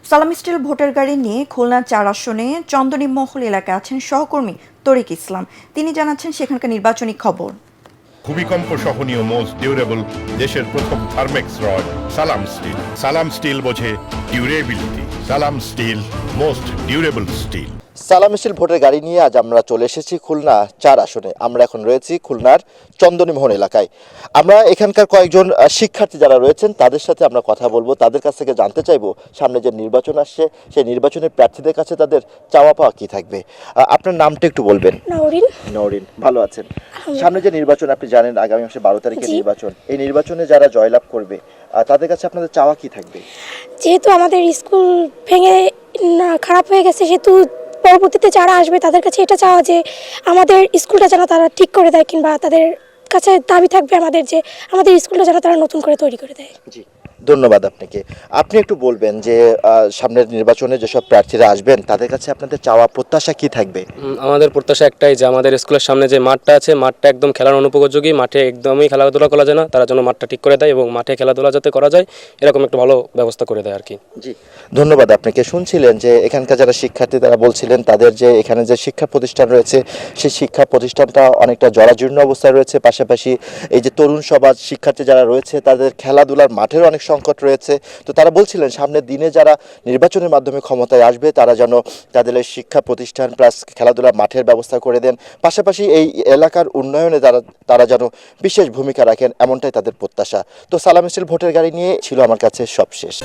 সালাম still voter গাড়ি নিয়ে খুলনার ৪ আসনে চন্দনী মহল এলাকায় আছেন সহকর্মী তরিক ইসলাম। তিনি জানাচ্ছেন সেখানকার নির্বাচনী খবর। ভূমিকম্প সহনীয় মোস্ট ডিউরেবল দেশের প্রথম থার্মেক্স রড সালাম স্টিল। সালাম স্টিল বোঝে ডিউরেবিলিটি। সালাম স্টিল মোস্ট ডিউরেবল স্টিল। সালাম স্টিল ভোটের গাড়ি নিয়ে আজ আমরা চলে এসেছি খুলনা ৪ আসনে। আমরা এখন রয়েছি খুলনার চন্দনীমোহন এলাকায়। আমরা এখানকার কয়েকজন শিক্ষার্থী যারা রয়েছেন তাদের সাথে আমরা কথা বলবো, তাদের কাছ থেকে জানতে চাইবো সামনে যে নির্বাচন আসছে সেই নির্বাচনের প্রার্থীদের কাছে তাদের চাওয়া পাওয়া কি থাকবে। আপনার নামটা একটু বলবেন। নওরিন, ভালো আছেন? সামনে যে নির্বাচন আপনি জানেন আগামী মাসে ১২ তারিখে নির্বাচন, এই নির্বাচনে যারা জয়লাভ করবে তাদের কাছে আপনাদের চাওয়া কি থাকবে? যেহেতু আমাদের স্কুল ভেঙে খারাপ হয়ে গেছে, সেহেতু পরবর্তীতে যারা আসবে তাদের কাছে এটা চাওয়া যে আমাদের স্কুলটা যেন তারা ঠিক করে দেয়, কিংবা তাদের কাছে দাবি থাকবে আমাদের যে আমাদের স্কুলটা যেন তারা নতুন করে তৈরি করে দেয়। জি, ধন্যবাদ আপনাকে। আপনি একটু বলবেন যে সামনের নির্বাচনে যেসব প্রার্থীরা আসবেন তাদের কাছে আপনাদের চাওয়া প্রত্যাশা কি থাকবে? আমাদের প্রত্যাশা একটাই যে আমাদের স্কুলের সামনে যে মাঠটা আছে, মাঠটা একদম খেলার অনুপযোগী, মাঠে একদমই খেলাধুলা করা যায় না, তারা যেন মাঠটা ঠিক করে দেয় এবং মাঠে খেলাধুলা যাতে করা যায় এরকম একটা ভালো ব্যবস্থা করে দেয় আর কি। জি, ধন্যবাদ আপনাকে। শুনছিলেন যে এখানকার যারা শিক্ষার্থী তারা বলছিলেন তাদের যে এখানে যে শিক্ষা প্রতিষ্ঠান রয়েছে সেই শিক্ষা প্রতিষ্ঠানটা অনেকটা জরাজীর্ণ অবস্থায় রয়েছে। পাশাপাশি এই যে তরুণ সমাজ শিক্ষার্থী যারা রয়েছে তাদের খেলাধুলার মাঠের অনেক সংকট রয়েছে। তো তারা বলছিলেন সামনের দিনে যারা নির্বাচনের মাধ্যমে ক্ষমতায় আসবে তারা যেন তাদের শিক্ষা প্রতিষ্ঠান প্লাস খেলাধুলার মাঠের ব্যবস্থা করে দেন, পাশাপাশি এই এলাকার উন্নয়নে তারা যেন বিশেষ ভূমিকা রাখেন, এমনটাই তাদের প্রত্যাশা। তো সালাম স্টিল ভোটের গাড়ি নিয়ে ছিল আমার কাছে সবশেষ।